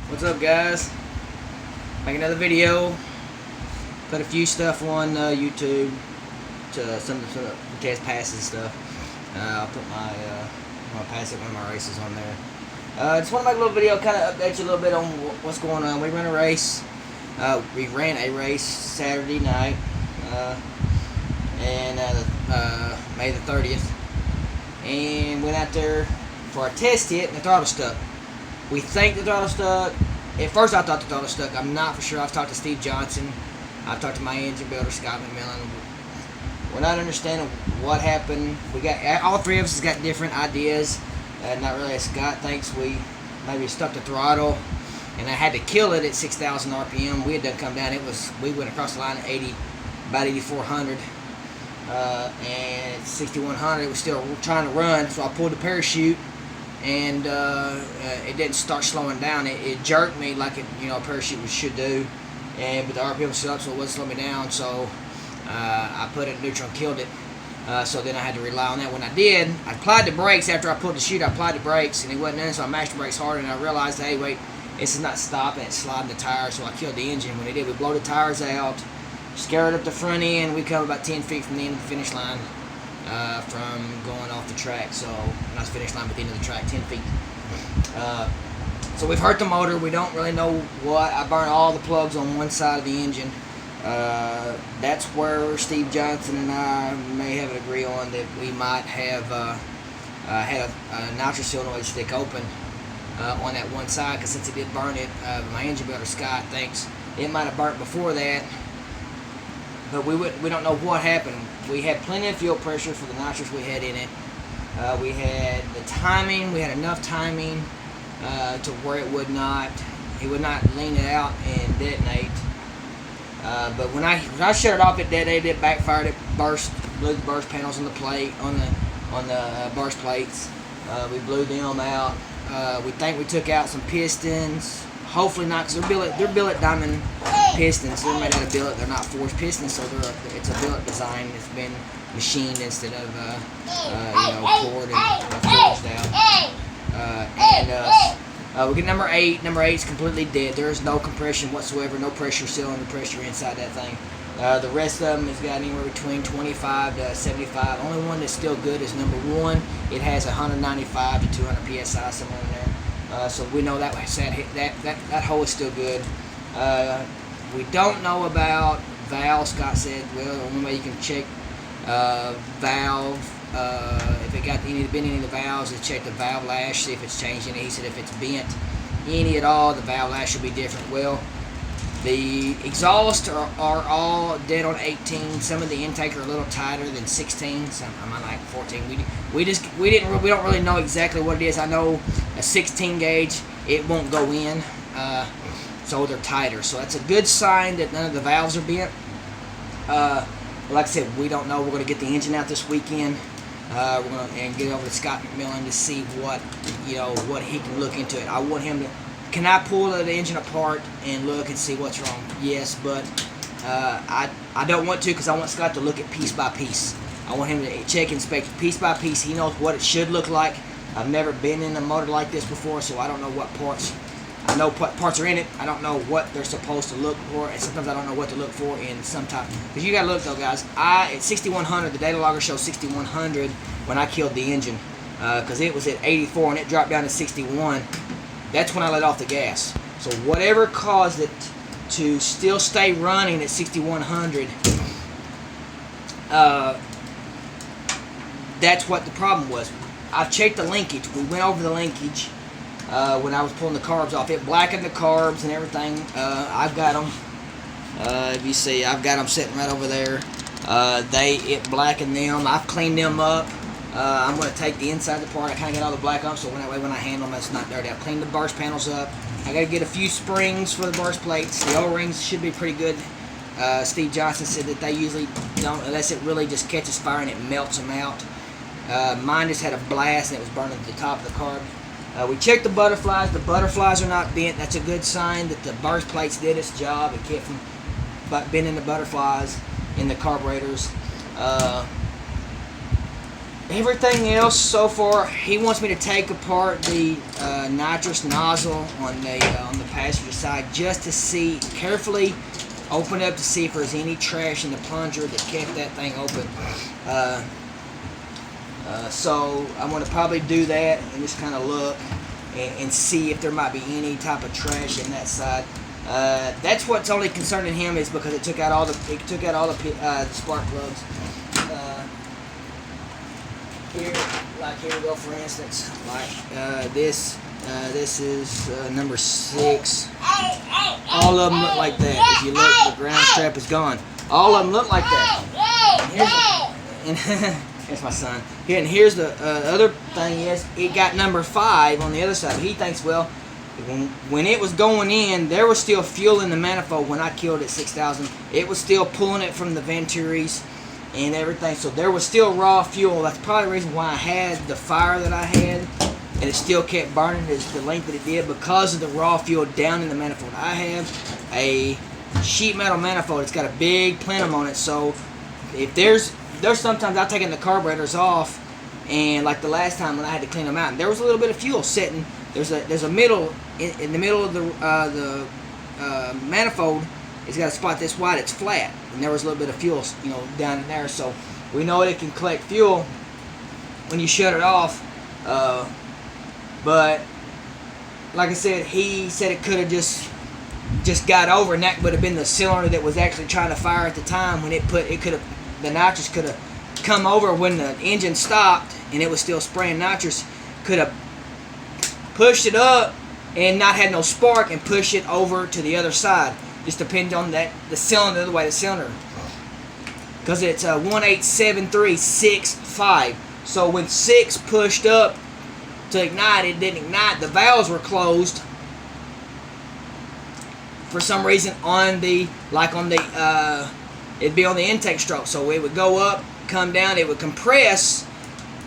What's up, guys? Make another video. Put a few stuff on YouTube to some test passes and stuff. I'll put my I'm gonna pass it one of my races on there. Just want to make a little video, kind of update you a little bit on what's going on. We ran a race. We ran a race Saturday night, and May the 30th, and went out there for a test hit, and the throttle stuck. We think the throttle stuck. At first I thought the throttle stuck. I'm not for sure. I've talked to Steve Johnson. I've talked to my engine builder, Scott McMillan. We're not understanding what happened. We got all three of us has got different ideas. Not really. Scott thinks we maybe stuck the throttle, and I had to kill it at 6,000 RPM. We had done come down. We went across the line at about 8,400, and at 6,100 it was still trying to run. So I pulled the parachute, and it didn't start slowing down. It jerked me like a parachute should do, but the RPM was still up, so it wouldn't slow me down. So I put it in neutral and killed it. So then I had to rely on that. When I did, I applied the brakes after I pulled the chute. I applied the brakes, and it wasn't in, so I mashed the brakes harder, and I realized, hey, wait, this is not stopping. It's sliding the tires, so I killed the engine. When it did, we blow the tires out, scared up the front end. We come about 10 feet from the end of the finish line. From going off the track, so not the finish line, but the end of the track, 10 feet. So we've hurt the motor. We don't really know what. I burned all the plugs on one side of the engine. That's where Steve Johnson and I may have an agree on that we might have had a nitrous solenoid stick open on that one side, because since it did burn it, my engine builder Scott thinks it might have burnt before that. But we don't know what happened. We had plenty of fuel pressure for the nitrous we had in it. We had the timing. We had enough timing to where it would not lean it out and detonate. But when I shut it off, it detonated. It backfired. It burst. Blew the burst panels on the plate on the burst plates. We blew them out. We think we took out some pistons. Hopefully not, because they're billet diamond pistons. They're made out of billet. They're not forged pistons, so it's a billet design that's been machined instead of poured and forged out. We get number 8. Number 8 is completely dead. There is no compression whatsoever, no pressure cylinder pressure inside that thing. The rest of them has got anywhere between 25 to 75. Only one that's still good is number 1. It has 195 to 200 psi somewhere in there. So we know that hole is still good. We don't know about valve. Scott said, well, the only way you can check valve, if it got been any of the valves, is check the valve lash, see if it's changed any. He said if it's bent any at all, the valve lash should be different. Well, the exhausts are all dead on 18. Some of the intake are a little tighter than 16. Some I'm like 14. We don't really know exactly what it is. I know a 16 gauge, it won't go in, so they're tighter. So that's a good sign that none of the valves are bent. Like I said, we don't know. We're going to get the engine out this weekend. We're going to get over to Scott McMillan to see what he can look into it. I want him to. Can I pull the engine apart and look and see what's wrong? Yes, but I don't want to, because I want Scott to look at piece by piece. I want him to check and inspect piece by piece. He knows what it should look like. I've never been in a motor like this before, so I don't know what parts. I know what parts are in it. I don't know what they're supposed to look for, and sometimes I don't know what to look for in some type. Because you gotta look though, guys. At 6,100, the data logger shows 6,100 when I killed the engine, because it was at 84 and it dropped down to 61. That's when I let off the gas. So whatever caused it to still stay running at 6,100, that's what the problem was. I've checked the linkage. We went over the linkage when I was pulling the carbs off. It blackened the carbs and everything. I've got them. If you see, I've got them sitting right over there. It blackened them. I've cleaned them up. I'm going to take the inside apart. I kind of get all the black off, so when I handle them, it's not dirty. I've cleaned the burst panels up. I got to get a few springs for the burst plates. The O-rings should be pretty good. Steve Johnson said that they usually don't, unless it really just catches fire and it melts them out. Mine just had a blast and it was burning the top of the carb. We checked the butterflies. The butterflies are not bent. That's a good sign that the burst plates did its job. It kept from bending the butterflies in the carburetors. Everything else so far, he wants me to take apart the nitrous nozzle on the passenger side just to see, carefully open up to see if there's any trash in the plunger that kept that thing open. So I'm going to probably do that and just kind of look and see if there might be any type of trash in that side. That's what's only concerning him, is because it took out all the spark plugs. Here, like here we go, for instance, like this is number 6. All of them look like that. If you look, the ground strap is gone. All of them look like that. Here's my son. Here, and here's the other thing is, it got number 5 on the other side. He thinks, well, when it was going in, there was still fuel in the manifold when I killed it 6,000. It was still pulling it from the Venturis and everything, so there was still raw fuel. That's probably the reason why I had the fire that I had, and it still kept burning the length that it did, because of the raw fuel down in the manifold. I have a sheet metal manifold. It's got a big plenum on it, so if there's sometimes I've taken the carburetors off, and like the last time when I had to clean them out, and there was a little bit of fuel sitting. There's a middle in the middle of the manifold. It's got a spot this wide. It's flat, and there was a little bit of fuel, down in there. So we know it can collect fuel when you shut it off. But like I said, he said it could have just got over, and that would have been the cylinder that was actually trying to fire at the time. When the nitrous could have come over when the engine stopped, and it was still spraying nitrous. Could have pushed it up and not had no spark, and push it over to the other side. Just depends on the cylinder, the way the cylinder, because it's 187365. So when 6 pushed up to ignite, it didn't ignite. The valves were closed for some reason it'd be on the intake stroke. So it would go up, come down, it would compress,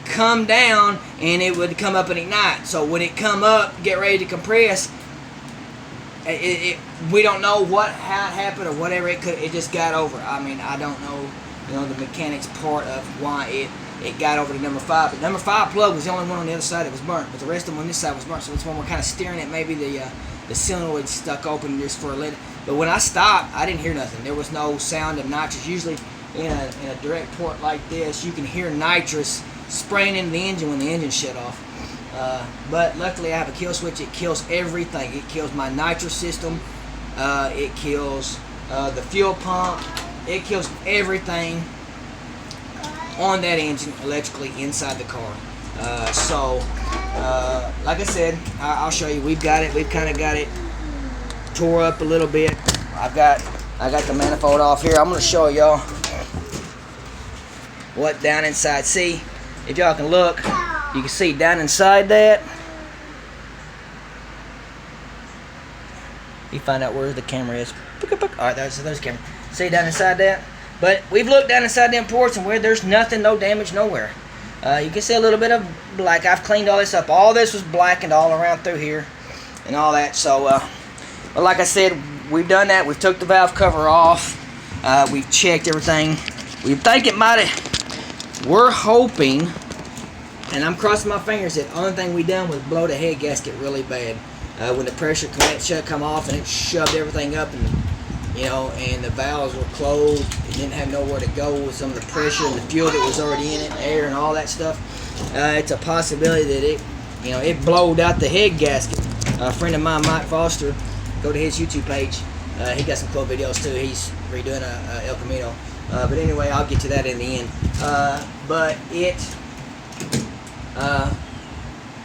come down, and it would come up and ignite. So when it come up, get ready to compress, we don't know how it happened or whatever. It just got over. I mean, I don't know, the mechanics part of why it got over to number 5. But number 5 plug was the only one on the other side that was burnt, but the rest of them on this side was burnt. So this one we're kind of steering at. Maybe the cylinder was stuck open just for a little. But when I stopped, I didn't hear nothing. There was no sound of nitrous. Usually in a direct port like this, you can hear nitrous spraying into the engine when the engine shut off. But luckily I have a kill switch. It kills everything. It kills my nitrous system. It kills the fuel pump. It kills everything on that engine electrically inside the car. Like I said, I'll show you. We've got it. We've kind of got it tore up a little bit. I got the manifold off here. I'm going to show y'all what down inside. See, if y'all can look, you can see down inside that. You find out where the camera is. Alright, there's the camera. See down inside that? But we've looked down inside them ports, and where there's nothing, no damage nowhere. You can see a little bit of black. I've cleaned all this up. All this was blackened all around through here and all that. So, but like I said, we've done that. We've took the valve cover off. We've checked everything. We think it might have... We're hoping, and I'm crossing my fingers, that the only thing we done was blow the head gasket really bad. When the pressure come off, and it shoved everything up, and and the valves were closed. It didn't have nowhere to go with some of the pressure and the fuel that was already in it, air and all that stuff. It's a possibility that it blowed out the head gasket. A friend of mine, Mike Foster, go to his YouTube page. He got some cool videos too. He's redoing a El Camino. But anyway, I'll get to that in the end. But it, I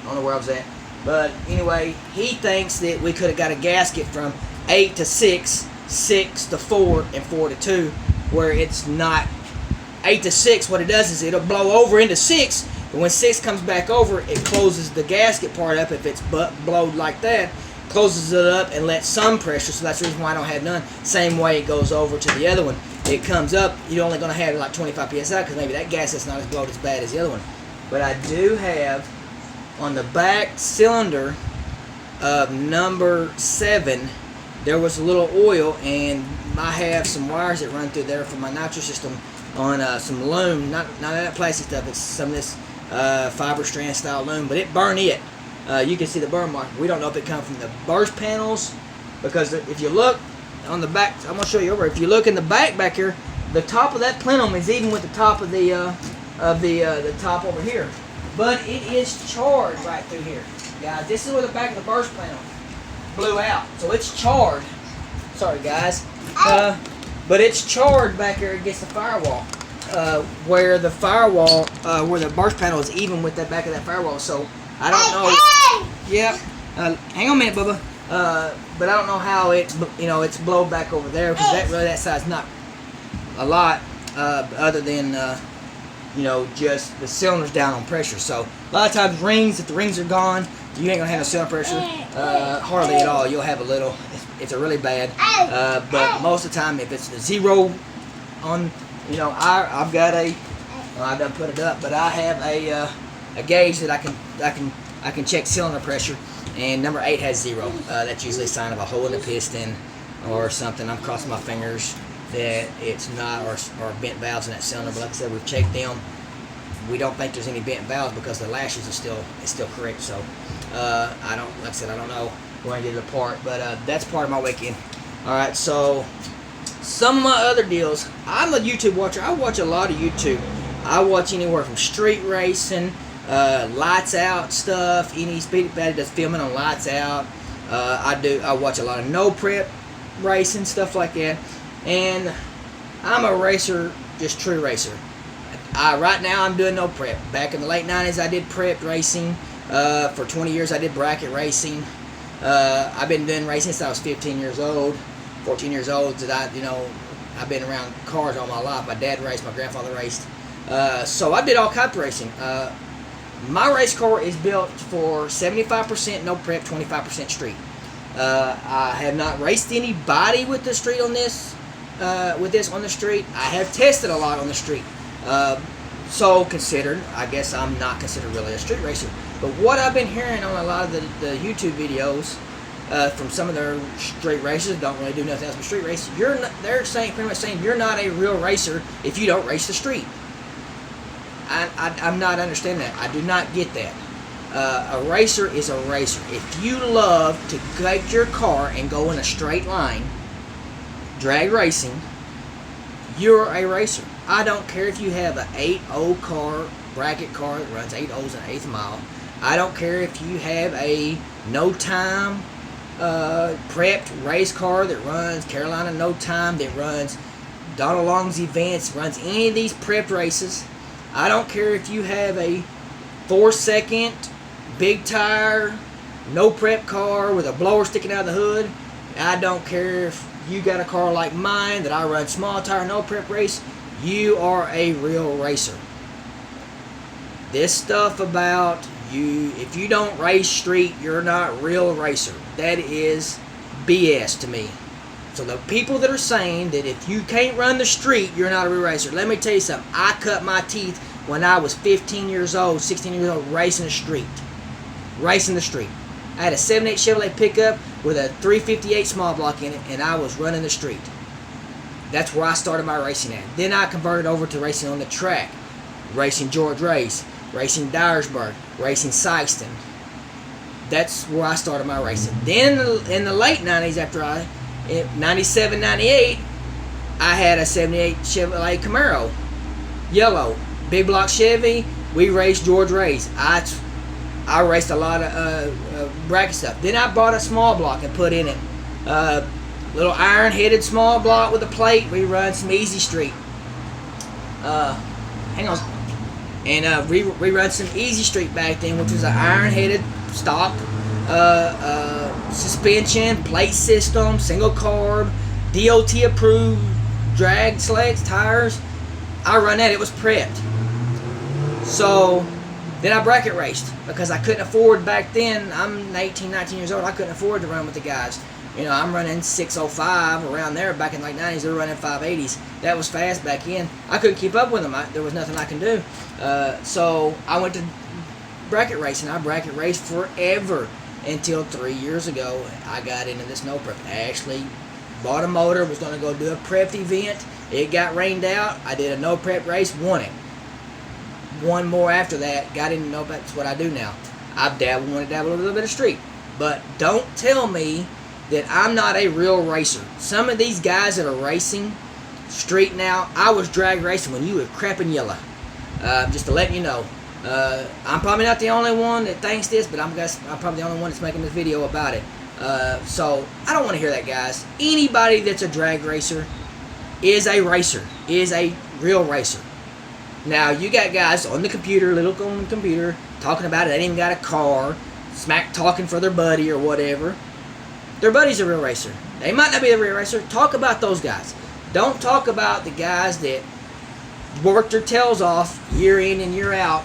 don't know where I was at. But anyway, he thinks that we could have got a gasket from 8 to 6, 6 to 4, and 4 to 2, where it's not 8 to 6. What it does is it'll blow over into 6, and when 6 comes back over, it closes the gasket part up. If it's blowed like that, closes it up and lets some pressure. So that's the reason why I don't have none. Same way it goes over to the other one. It comes up, you're only going to have like 25 psi, because maybe that gasket's not as blowed as bad as the other one. But I do have on the back cylinder of number 7, there was a little oil, and I have some wires that run through there for my nitrous system on some loom, not that plastic stuff. It's some of this fiber strand style loom, but it burned it. You can see the burn mark. We don't know if it comes from the burst panels, because if you look on the back, I'm gonna show you over. If you look in the back here, the top of that plenum is even with the top of the top over here, but it is charred right through here, guys. This is where the back of the burst panel blew out, so it's charred. Sorry, guys, but it's charred back here against the firewall, where the firewall, where the burst panel is even with the back of that firewall. So I don't know. Yeah, hang on a minute, Bubba. But I don't know how it, it's blown back over there, because that side's not a lot, other than just the cylinder's down on pressure. So a lot of times if the rings are gone, you ain't gonna have no cylinder pressure, hardly at all. You'll have a little. It's a really bad, but most of the time, if it's a zero on, I've got I done put it up, but I have a gauge that I can check cylinder pressure, and number 8 has 0. That's usually a sign of a hole in the piston or something. I'm crossing my fingers that it's not, or bent valves in that cylinder. But like I said, we've checked them. We don't think there's any bent valves because the lashes are still correct. So I don't know. We're gonna get it apart, but that's part of my weekend. All right, so some of my other deals. I'm a YouTube watcher. I watch a lot of YouTube. I watch anywhere from street racing, lights out stuff. Any Speedy Patty does filming on lights out. I watch a lot of no prep racing, stuff like that. And I'm a racer, just true racer. Right now I'm doing no prep. Back in the late 90s I did prep racing. For 20 years I did bracket racing. I've been doing racing since I was 15 years old, 14 years old. I've been around cars all my life. My dad raced, my grandfather raced. So I did all kinds of racing. My race car is built for 75% no prep, 25% street. I have not raced anybody with the street on this. With this on the street, I have tested a lot on the street. So I guess I'm not considered really a street racer. But what I've been hearing on a lot of the YouTube videos from some of their street racers, don't really do nothing else but street race. They're pretty much saying you're not a real racer if you don't race the street. I'm not understanding that. I do not get that. A racer is a racer. If you love to take your car and go in a straight line, drag racing, you're a racer. I don't care if you have an 8.0 car, bracket car that runs 8 O's an eighth mile. I don't care if you have a no time prepped race car that runs Carolina no time, that runs Donald Long's events, runs any of these prepped races. I don't care if you have a 4-second big tire, no prep car with a blower sticking out of the hood. I don't care if you got a car like mine that I run small tire, no prep race. You are a real racer. This stuff about if you don't race street, you're not a real racer. That is BS to me. So the people that are saying that if you can't run the street, you're not a real racer. Let me tell you something. I cut my teeth when I was 15 years old, 16 years old, racing the street. Racing the street. I had a 7.8 Chevrolet pickup with a 358 small block in it, and I was running the street. That's where I started my racing at. Then I converted over to racing on the track. Racing George Race, racing Dyersburg, racing Sikeston. That's where I started my racing. Then in the late 90s, after 97, 98, I had a 78 Chevrolet Camaro. Yellow. Big block Chevy. We raced George Race. I raced a lot of bracket stuff. Then I bought a small block and put in it. Little iron-headed small block with a plate. We run some Easy Street. Hang on. And we run some Easy Street back then, which was an iron-headed stock suspension, plate system, single carb, DOT approved drag sleds, tires. I run that. It was prepped. So then I bracket raced because I couldn't afford back then. I'm 18, 19 years old. I couldn't afford to run with the guys. I'm running 605 around there. Back in the late 90s, they were running 580s. That was fast back in. I couldn't keep up with them. There was nothing I can do. So I went to bracket racing. I bracket raced forever until 3 years ago. I got into this no prep. Actually bought a motor, was going to go do a prep event. It got rained out. I did a no prep race, won it. One more after that, got into no prep. That's what I do now. Want to dabble a little bit of street. But don't tell me that I'm not a real racer. Some of these guys that are racing street now, I was drag racing when you were crapping yellow. Just to let you know. I'm probably not the only one that thinks this, but I'm probably the only one that's making this video about it. So I don't want to hear that, guys. Anybody that's a drag racer is a racer, is a real racer. Now, you got guys on the computer, talking about it. They ain't even got a car, smack talking for their buddy or whatever. Their buddy's a real racer. They might not be a real racer. Talk about those guys. Don't talk about the guys that work their tails off year in and year out.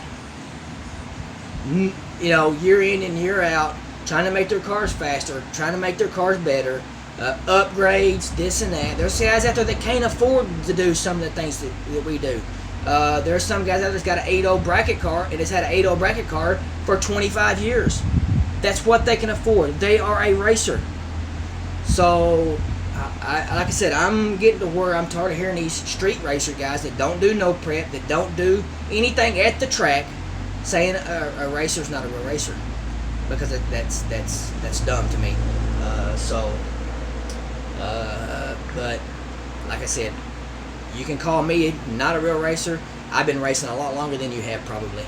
Year in and year out, trying to make their cars faster, trying to make their cars better, upgrades, this and that. There's guys out there that can't afford to do some of the things that we do. There's some guys out there that's got an 8.0 bracket car and has had an 8.0 bracket car for 25 years. That's what they can afford. They are a racer. So, like I said, I'm getting to where I'm tired of hearing these street racer guys that don't do no prep, that don't do anything at the track, saying a racer's not a real racer, because that's dumb to me. But like I said, you can call me not a real racer. I've been racing a lot longer than you have, probably.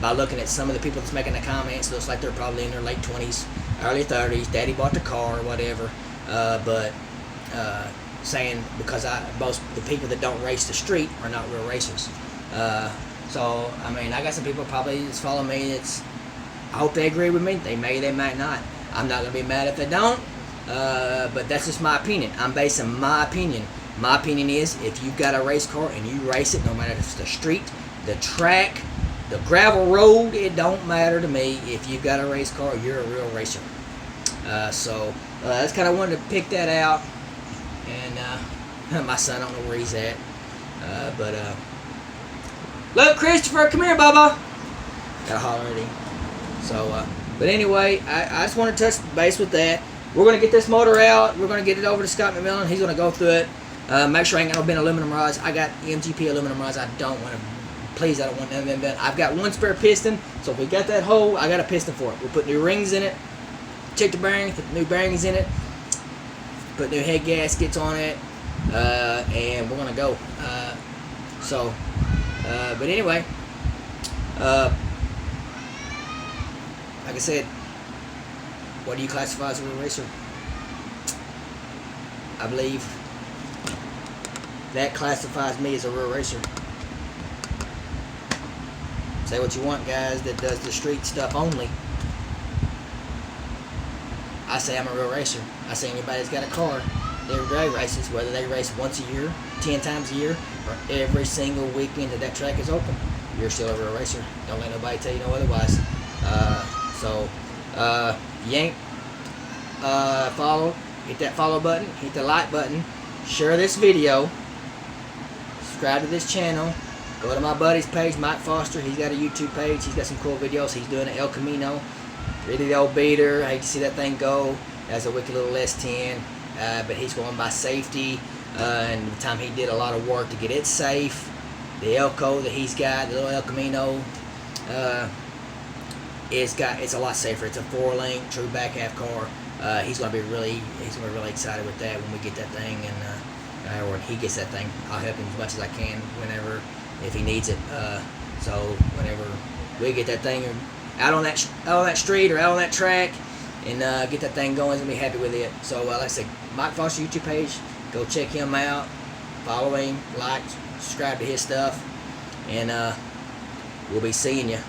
By looking at some of the people that's making the comments, looks like they're probably in their late 20s, early 30s. Daddy bought the car or whatever. Saying because most the people that don't race the street are not real racers. So I mean, I got some people probably that's following me. I hope they agree with me. They may, they might not. I'm not gonna be mad if they don't. But that's just my opinion. I'm basing my opinion. My opinion is, if you've got a race car and you race it, no matter if it's the street, the track, the gravel road, it don't matter to me. If you've got a race car, you're a real racer. That's kind of wanted to pick that out. And my son, I don't know where he's at. Look, Christopher, come here, Bubba. Gotta holler at him. But anyway, I just want to touch base with that. We're going to get this motor out. We're going to get it over to Scott McMillan. He's going to go through it. Make sure I ain't got no bent aluminum rods. I got MGP aluminum rods. I don't want none of them bent. I've got one spare piston, so if we got that hole, I got a piston for it. We'll put new rings in it, check the bearings, put new bearings in it, put new head gaskets on it, and we're going to go. But anyway, like I said, what do you classify as a real racer? I believe that classifies me as a real racer. Say what you want, guys, that does the street stuff only. I say I'm a real racer. I say anybody that's got a car, they're drag races, whether they race once a year, 10 times a year, or every single weekend that track is open. You're still a real racer. Don't let nobody tell you no otherwise. Yank, follow, hit that follow button, hit the like button, share this video, subscribe to this channel, go to my buddy's page, Mike Foster. He's got a YouTube page. He's got some cool videos. He's doing an El Camino, really the old beater. I hate to see that thing go. That's a wicked little S10, but he's going by safety, and the time he did a lot of work to get it safe. The Elco that he's got, the little El Camino, it's a lot safer. It's a 4-link true back half car. He's gonna be really excited with that when we get that thing, and or when he gets that thing, I'll help him as much as I can if he needs it. So whenever we get that thing out on that street or out on that track and get that thing going, he's gonna be happy with it. So like I said, Mike Foster YouTube page, go check him out, follow him, like, subscribe to his stuff, and we'll be seeing you.